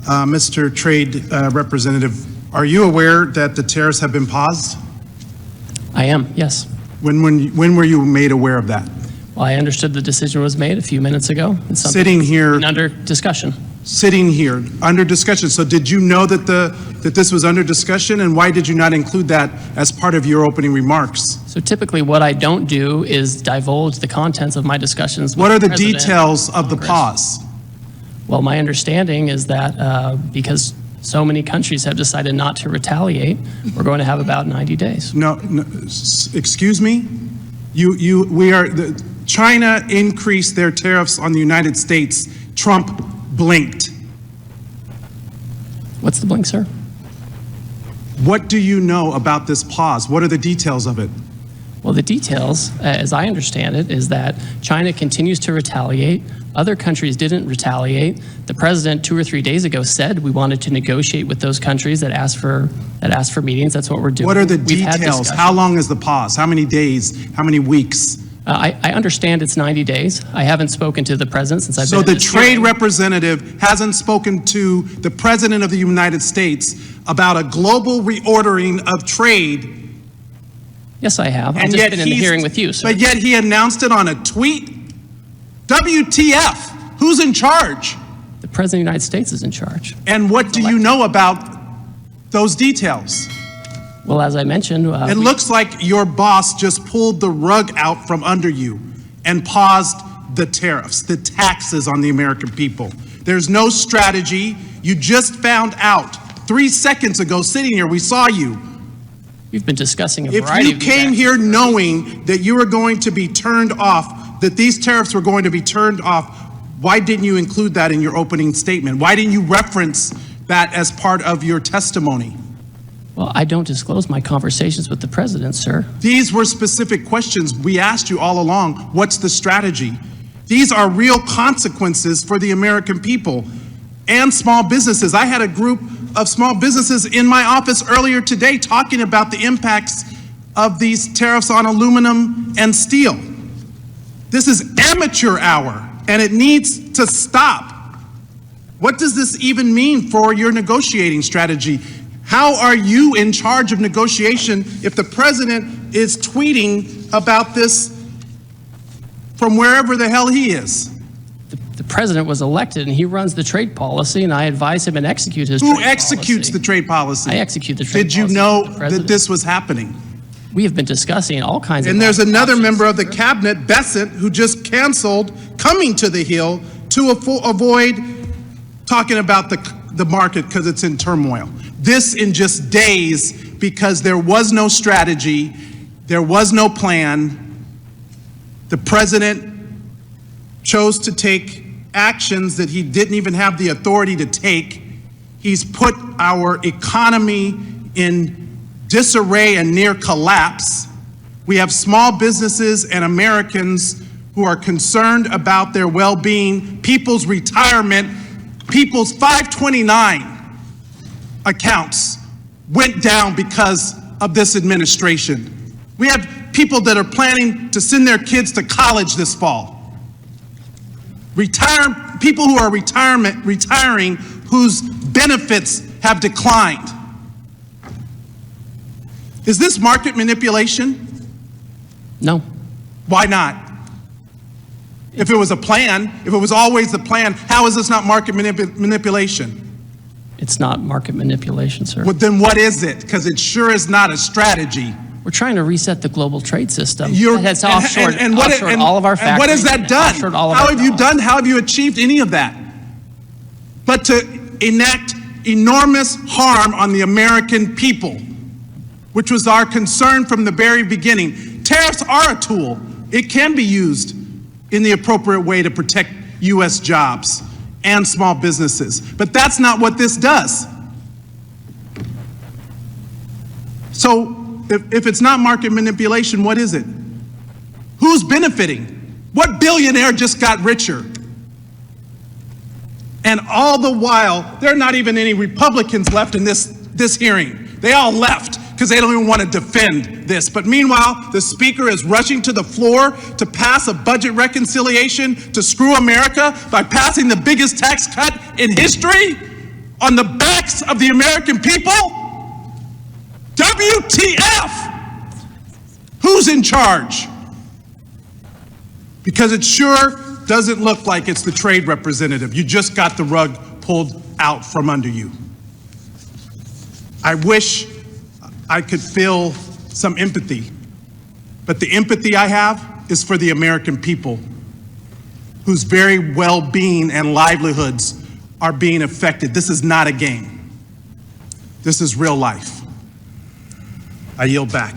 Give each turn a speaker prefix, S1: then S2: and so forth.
S1: Mr. Trade Representative, are you aware that the tariffs have been paused?
S2: I am, yes.
S1: When were you made aware of that?
S2: Well, I understood the decision was made a few minutes ago. It's
S1: Sitting here,
S2: under discussion.
S1: Sitting here under discussion. So did you know that this was under discussion, and why did you not include that as part of your opening remarks?
S2: So typically what I don't do is divulge the contents of my discussions with
S1: What are the
S2: President
S1: details
S2: and
S1: of the
S2: Congress.
S1: pause?
S2: Well, my understanding is that because so many countries have decided not to retaliate, we're going to have about 90 days.
S1: No, excuse me? China increased their tariffs on the United States. Trump blinked.
S2: What's the blink, sir?
S1: What do you know about this pause? What are the details of it?
S2: Well, the details, as I understand it, is that China continues to retaliate. Other countries didn't retaliate. The president 2 or 3 days ago said we wanted to negotiate with those countries that asked for meetings. That's what we're doing.
S1: What are the details? How long is the pause? How many days? How many weeks?
S2: I understand it's 90 days. I haven't spoken to the president since I've been in this
S1: So the trade
S2: hearing.
S1: representative hasn't spoken to the president of the United States about a global reordering of trade.
S2: Yes, I have. I've
S1: And
S2: just
S1: yet
S2: been in the hearing with you, sir.
S1: But yet he announced it on a tweet. WTF? Who's in charge?
S2: The president of the United States is in charge.
S1: And what do you know about those details?
S2: Well, as I mentioned,
S1: It looks like your boss just pulled the rug out from under you and paused the tariffs, the taxes on the American people. There's no strategy. You just found out 3 seconds ago sitting here, we saw you.
S2: we've been discussing a
S1: If
S2: variety
S1: you
S2: of these
S1: came
S2: actions.
S1: here knowing that you were going to be turned off, that these tariffs were going to be turned off, why didn't you include that in your opening statement? Why didn't you reference that as part of your testimony?
S2: Well, I don't disclose my conversations with the president, sir.
S1: These were specific questions we asked you all along. What's the strategy? These are real consequences for the American people and small businesses. I had a group of small businesses in my office earlier today talking about the impacts of these tariffs on aluminum and steel. This is amateur hour, and it needs to stop. What does this even mean for your negotiating strategy? How are you in charge of negotiation if the president is tweeting about this from wherever the hell he is?
S2: The president was elected, and he runs the trade policy, and I advise him and execute his trade
S1: Who
S2: policy.
S1: executes the trade policy?
S2: I execute the trade
S1: Did you
S2: policy.
S1: know
S2: The president.
S1: that this was happening?
S2: We have been discussing all kinds of
S1: And there's another
S2: options.
S1: member of the cabinet, Bessent, who just canceled coming to the Hill to avoid talking about the market because it's in turmoil. This in just days because there was no strategy, there was no plan. The president chose to take actions that he didn't even have the authority to take. He's put our economy in disarray and near collapse. We have small businesses and Americans who are concerned about their well-being, people's retirement, people's 529 accounts went down because of this administration. We have people that are planning to send their kids to college this fall. People who are retiring whose benefits have declined. Is this market manipulation?
S2: No.
S1: Why not? If it was a plan, if it was always the plan, how is this not market manipulation?
S2: It's not market manipulation, sir.
S1: Well, then what is it? Because it sure is not a strategy.
S2: We're trying to reset the global trade system.
S1: You're-
S2: That's offshored, offshored all of our factories.
S1: And what has that done?
S2: Offshored all of
S1: How
S2: our
S1: have you
S2: jobs.
S1: done? How have you achieved any of that? But to enact enormous harm on the American people, which was our concern from the very beginning. Tariffs are a tool. It can be used in the appropriate way to protect U.S. jobs and small businesses. But that's not what this does. So if it's not market manipulation, what is it? Who's benefiting? What billionaire just got richer? And all the while, there are not even any Republicans left in this hearing. They all left because they don't even want to defend this. But meanwhile, the speaker is rushing to the floor to pass a budget reconciliation to screw America by passing the biggest tax cut in history. on the backs of the American people? WTF? Who's in charge? Because it sure doesn't look like it's the trade representative. You just got the rug pulled out from under you. I wish I could feel some empathy, but the empathy I have is for the American people whose very well-being and livelihoods are being affected. This is not a game. This is real life. I yield back.